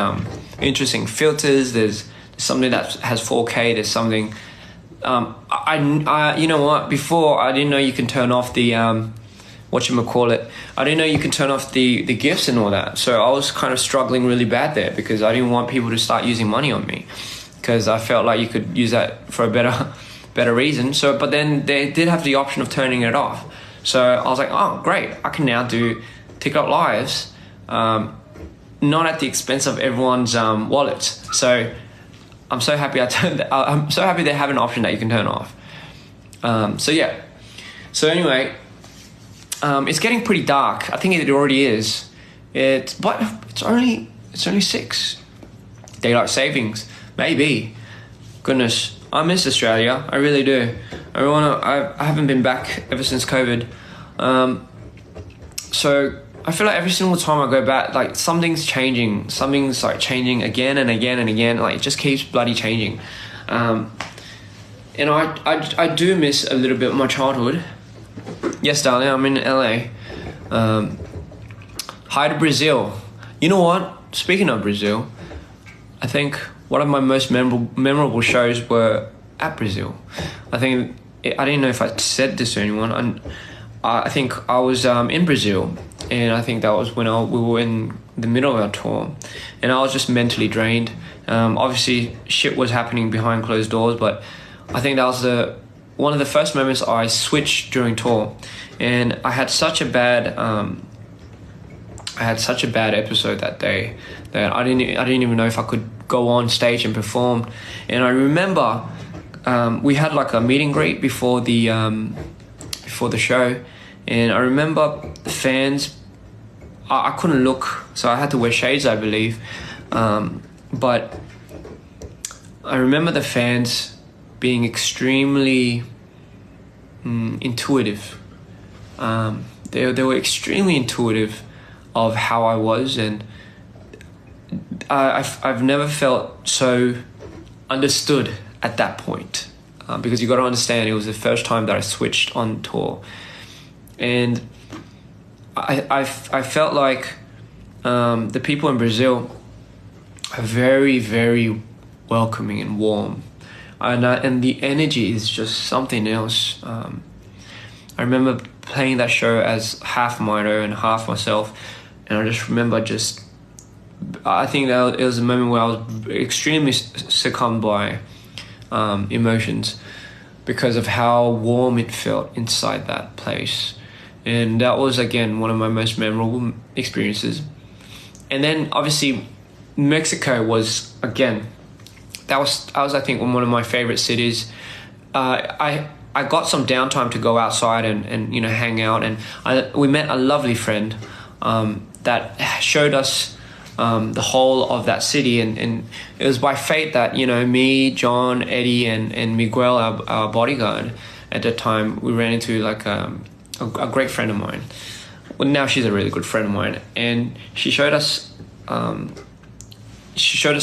interesting filters. There's something that has 4K. There's something. I you know what? Before I didn't know you can turn off the whatchamacallit. I didn't know you can turn off the GIFs and all that. So I was kind of struggling really bad there because I didn't want people to start using money on me, because I felt like you could use that for a better reason. So, but then they did have the option of turning it off. So I was like, oh, great. I can now do TikTok lives, not at the expense of everyone's wallets. So I'm so happy I'm so happy they have an option that you can turn off. So yeah. So anyway, it's getting pretty dark. I think it already is. But it's only 6. Daylight savings, maybe. Goodness, I miss Australia. I really do. I haven't been back ever since COVID. So I feel like every single time I go back, like something's changing. Something's like changing again and again and again. Like it just keeps bloody changing. And I do miss a little bit of my childhood. Yes, darling, I'm in LA. Hi to Brazil. You know what? Speaking of Brazil, I think one of my most memorable shows were at Brazil. I didn't know if I said this to anyone. I think I was in Brazil, and I think that was when we were in the middle of our tour, and I was just mentally drained. Obviously, shit was happening behind closed doors, but I think that was one of the first moments I switched during tour, and I had such a bad episode that day that I didn't even know if I could go on stage and perform. And I remember we had like a meet and greet before the show, and I remember the fans I couldn't look, so I had to wear shades, I believe. But I remember the fans being extremely intuitive. They were extremely intuitive of how I was, and I've never felt so understood at that point, because you got to understand, it was the first time that I switched on tour, and I felt like the people in Brazil are very, very welcoming and warm, and the energy is just something else. I remember playing that show as half Mito and half myself, and I just remember I think that it was a moment where I was extremely succumbed by emotions because of how warm it felt inside that place. And that was, again, one of my most memorable experiences. And then obviously Mexico was, again, that was I think one of my favorite cities. I got some downtime to go outside and hang out, and we met a lovely friend that showed us the whole of that city, and it was by fate that me, John, Eddie, and Miguel, our bodyguard at that time, we ran into like a great friend of mine. Well, now she's a really good friend of mine, and she showed us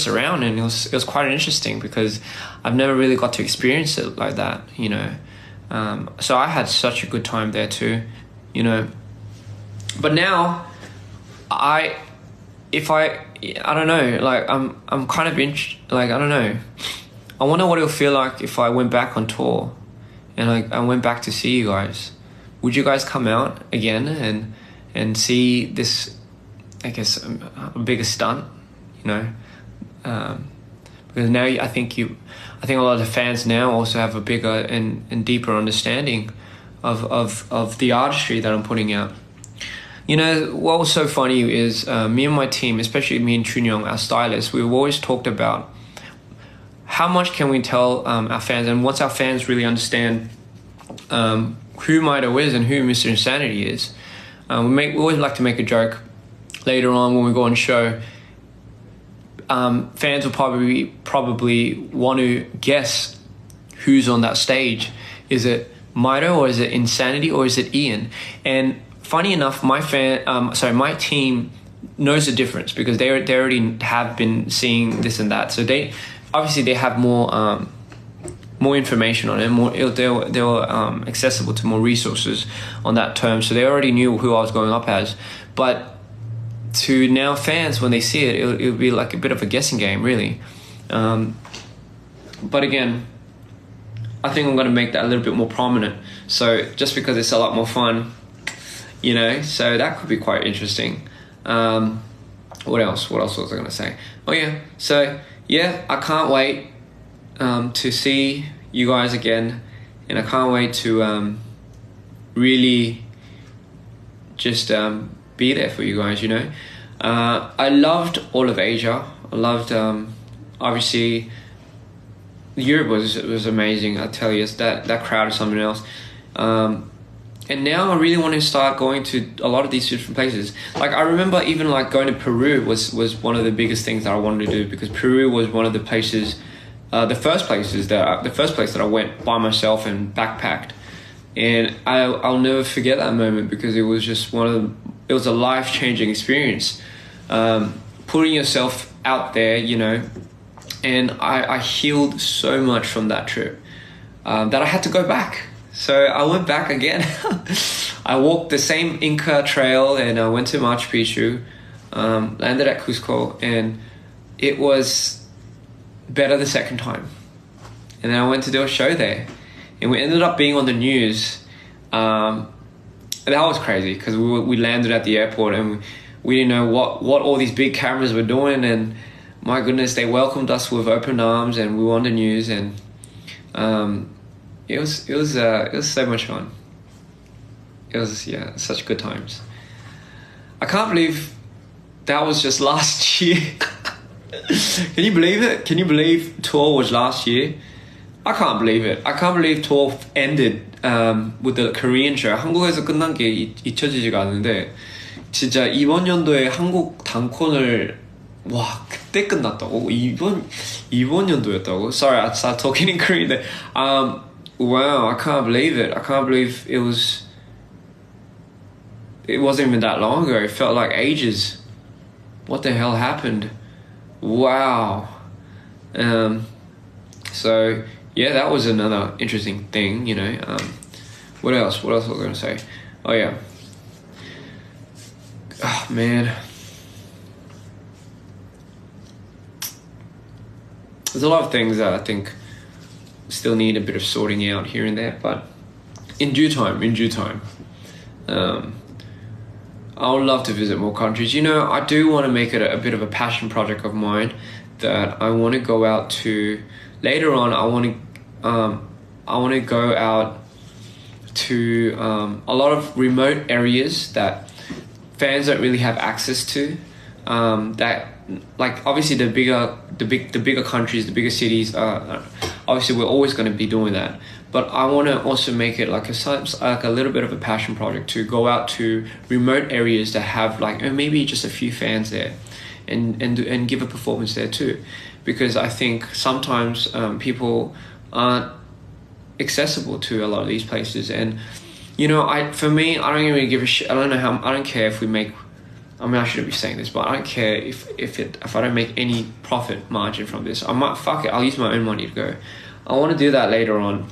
around, and it was quite interesting because I've never really got to experience it like that, so I had such a good time there too, but now I don't know, like I'm kind of I don't know, I wonder what it'll feel like if I went back on tour and I went back to see you guys. Would you guys come out again and see this, I guess, a bigger stunt, because now I think a lot of the fans now also have a bigger and deeper understanding of the artistry that I'm putting out. What was so funny is me and my team, especially me and Chunyong, our stylist, we've always talked about how much can we tell our fans, and once our fans really understand who Mito is and who Mr. Insanity is. We always like to make a joke later on when we go on show. Fans will probably want to guess who's on that stage. Is it Mito, or is it Insanity, or is it Ian? And funny enough, my team knows the difference because they already have been seeing this and that. So they have more information on it. They were accessible to more resources on that term. So they already knew who I was going up as. But to now fans, when they see it, it'll be like a bit of a guessing game, really. But again, I think I'm going to make that a little bit more prominent. So just because it's a lot more fun, so that could be quite interesting. What else was I going to say? Oh yeah, so yeah, I can't wait to see you guys again, and I can't wait to really just be there for you guys. I loved all of Asia. I loved obviously Europe was amazing. I tell you, that crowd is something else. And now I really want to start going to a lot of these different places. Like I remember even like going to Peru was one of the biggest things that I wanted to do, because Peru was one of the places, the first place that I went by myself and backpacked, and I'll never forget that moment because it was just it was a life-changing experience, putting yourself out there, and I healed so much from that trip that I had to go back. So I went back again. I walked the same Inca trail, and I went to Machu Picchu, landed at Cusco, and it was better the second time. And then I went to do a show there, and we ended up being on the news. That was crazy because we landed at the airport, and we didn't know what all these big cameras were doing, and my goodness, they welcomed us with open arms, and we were on the news, and it was so much fun. It was such good times. I can't believe that was just last year. Can you believe it? Can you believe tour was last year? I can't believe it. I can't believe tour ended with the Korean show. 한국에서 끝난 게 잊혀지지가 않는데 진짜 이번 연도에 한국 단콘을 와 그때 끝났다고? 이번 연도였다고? Sorry, I started talking in Korean there. Wow, I can't believe it. I can't believe it wasn't even that long ago. It felt like ages. What the hell happened? Wow. So yeah, that was another interesting thing, you know. What else was I gonna say? Oh yeah. Oh man. There's a lot of things that I think still need a bit of sorting out here and there, but in due time. I would love to visit more countries. You know, I do want to make it a bit of a passion project of mine that I want to go out to. Later on, I want to go out to a lot of remote areas that fans don't really have access to. That, like, obviously the bigger countries, the bigger cities, obviously we're always going to be doing that. But I want to also make it like a little bit of a passion project to go out to remote areas that have like maybe just a few fans there, and give a performance there too, because I think sometimes people aren't accessible to a lot of these places. And you know, for me, I don't even give a shit. I don't care if we make. I mean, I shouldn't be saying this, but I don't care if I don't make any profit margin from this. I might fuck it. I'll use my own money to go. I want to do that later on.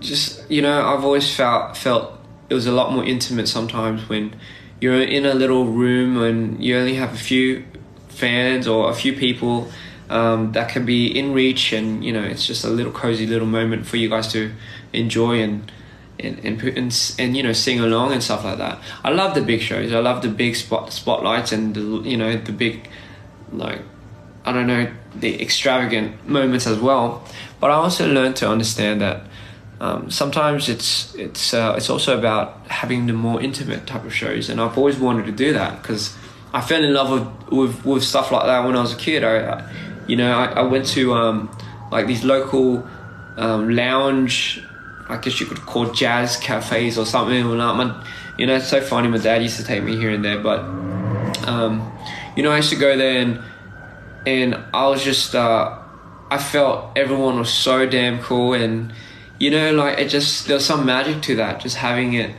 Just, you know, I've always felt it was a lot more intimate sometimes when you're in a little room and you only have a few fans or a few people that can be in reach, and you know, it's just a little cozy little moment for you guys to enjoy and you know, sing along and stuff like that. I love the big shows. I love the big spotlights and you know, the big, like, I don't know, the extravagant moments as well. But I also learned to understand that sometimes it's also about having the more intimate type of shows, and I've always wanted to do that because I fell in love with stuff like that when I was a kid. I went to like these local lounge, I guess you could call jazz cafes or something. You know, it's so funny. My dad used to take me here and there, but you know, I used to go there and I was just I felt everyone was so damn cool, and you know, like there was some magic to that, just having it.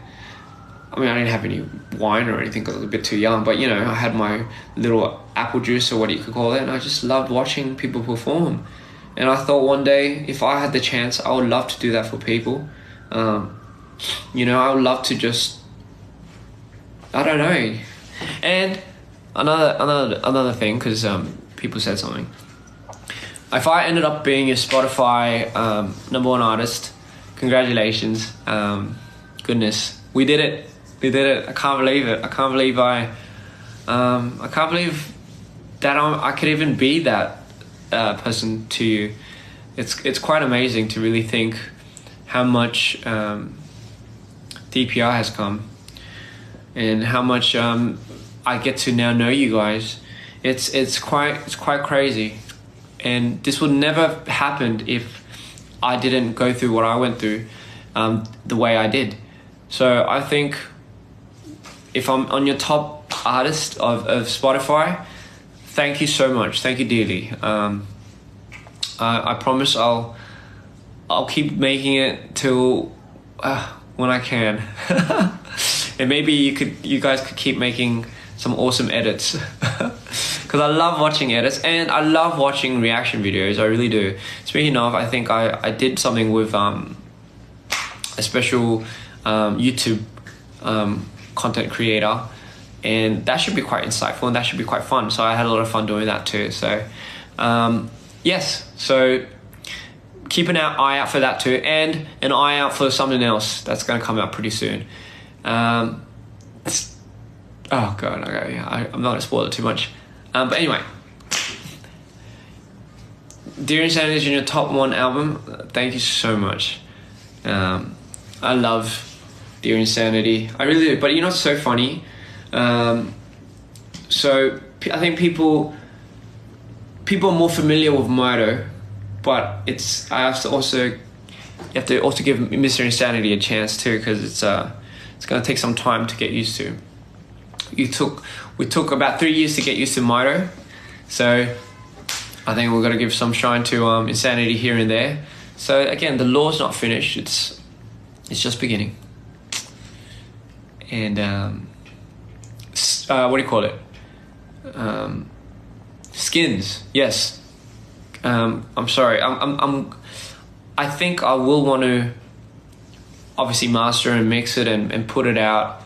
I mean, I didn't have any wine or anything because I was a bit too young, but you know, I had my little apple juice or what you could call it, and I just loved watching people perform. And I thought one day, if I had the chance, I would love to do that for people. You know, I would love to just, I don't know. And another thing, because people said something. If I ended up being a Spotify #1 artist, congratulations. Goodness, we did it. I can't believe it. I can't believe that I could even be that person to you. It's quite amazing to really think how much DPI has come and how much I get to now know you guys. It's quite crazy, and this would never happen if I didn't go through what I went through the way I did. So I think if I'm on your top artist of Spotify, thank you so much. Thank you dearly. I promise I'll keep making it till when I can. And maybe you guys could keep making some awesome edits. Because I love watching edits and I love watching reaction videos. I really do. Speaking of, I think I did something with a special YouTube content creator, and that should be quite insightful and that should be quite fun. So I had a lot of fun doing that too. So yes, so keep an eye out for that too, and an eye out for something else that's going to come out pretty soon. Oh god, okay, I'm not going to spoil it too much. But anyway, Dear Insanity is in your top 1 album. Thank you so much. I love Dear Insanity. I really do. But you know what's so funny? So I think people are more familiar with Mito, but you have to also give Mr. Insanity a chance too, because it's going to take some time to get used to. we took about 3 years to get used to Mito, so I think we're gonna give some shine to Insanity here and there. So again, the law's not finished. It's just beginning. And what do you call it? Skins. Yes. I'm sorry. I think I will want to obviously master and mix it and put it out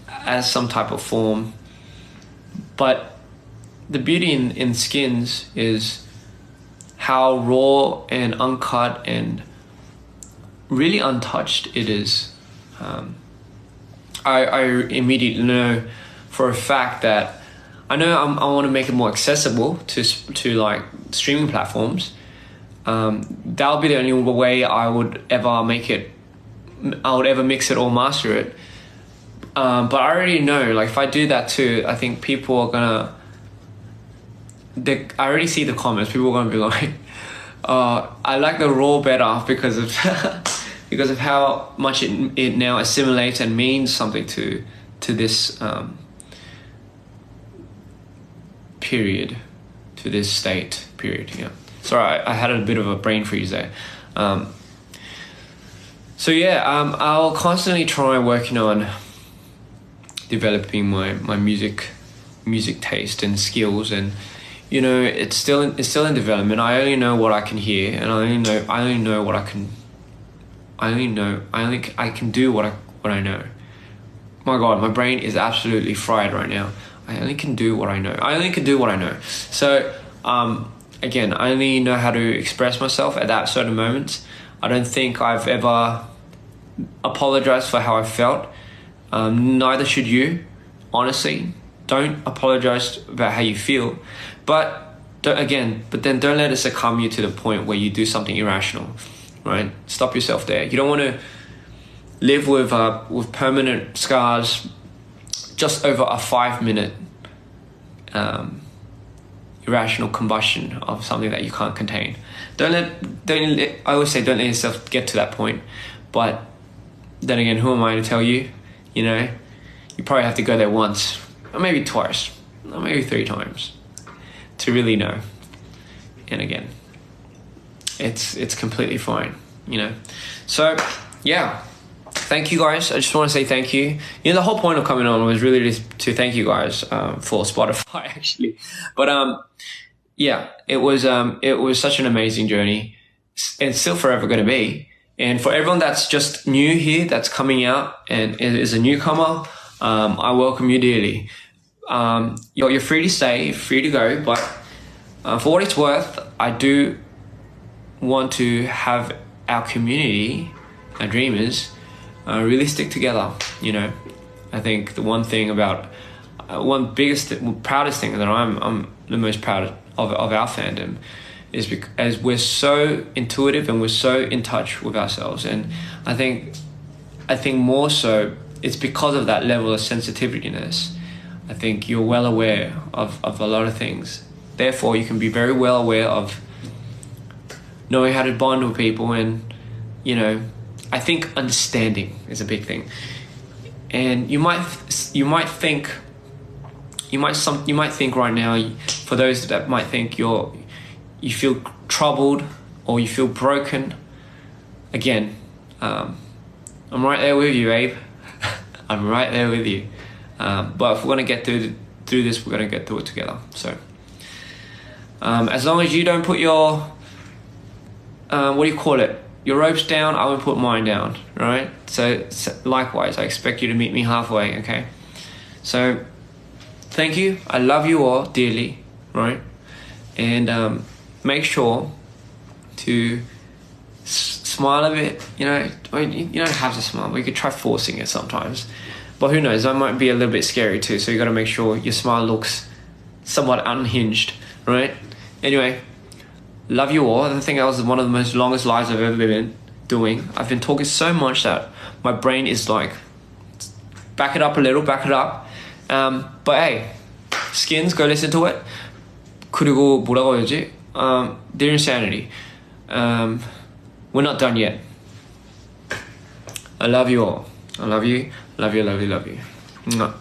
as some type of form. But the beauty in skins is how raw and uncut and really untouched it is. I immediately know for a fact that I want to make it more accessible to like streaming platforms. That'll be the only way I would ever mix it or master it. But I already know, like, if I do that too, I think people are gonna. I already see the comments. People are gonna be like, "I like the raw better because of because of how much it now assimilates and means something to this period, to this state period." Yeah. Sorry, I had a bit of a brain freeze there. So yeah, I'll constantly try working on developing my music taste and skills, and you know, it's still in development. I only know what I can hear, and I only know what I can. I can do what I know. My God, my brain is absolutely fried right now. I only can do what I know. So again, I only know how to express myself at that certain moments. I don't think I've ever apologized for how I felt. Neither should you, honestly. Don't apologize about how you feel, but then don't let it succumb you to the point where you do something irrational, right? Stop yourself there. You don't want to live with permanent scars just over a 5-minute irrational combustion of something that you can't contain. I always say don't let yourself get to that point, but then again, who am I to tell you? You know, you probably have to go there once, or maybe twice, or maybe 3 times to really know. And again, it's completely fine, you know. So yeah, thank you guys. I just want to say thank you. You know, the whole point of coming on was really just to thank you guys for Spotify actually. But yeah, it was such an amazing journey, and still forever going to be. And for everyone that's just new here, that's coming out and is a newcomer, I welcome you dearly. You're free to stay, free to go, but for what it's worth, I do want to have our community, our dreamers, really stick together. You know, I think the proudest thing that I'm the most proud of our fandom is because we're so intuitive and we're so in touch with ourselves. And I think more so it's because of that level of sensitivityness. I think you're well aware of a lot of things. Therefore, you can be very well aware of knowing how to bond with people, and you know, I think understanding is a big thing. And you might think right now, for those that might think you feel troubled or you feel broken. Again, I'm right there with you, Abe. I'm right there with you. But if we're gonna get through this, we're gonna get through it together. So, as long as you don't put your what do you call it? Your ropes down, I won't put mine down, right? So likewise, I expect you to meet me halfway, okay? So, thank you. I love you all dearly, right? And make sure to smile a bit, you know. You don't have to smile, but you could try forcing it sometimes. But who knows, that might be a little bit scary too, so you got to make sure your smile looks somewhat unhinged, right? Anyway, love you all. I think that was one of the most longest lives I've ever been doing. I've been talking so much that my brain is like, back it up a little, back it up. But hey, Skins, go listen to it. 그리고 뭐라고 해야지? Dear Insanity, we're not done yet. I love you all. I love you. Love you, love you, love you. Mwah.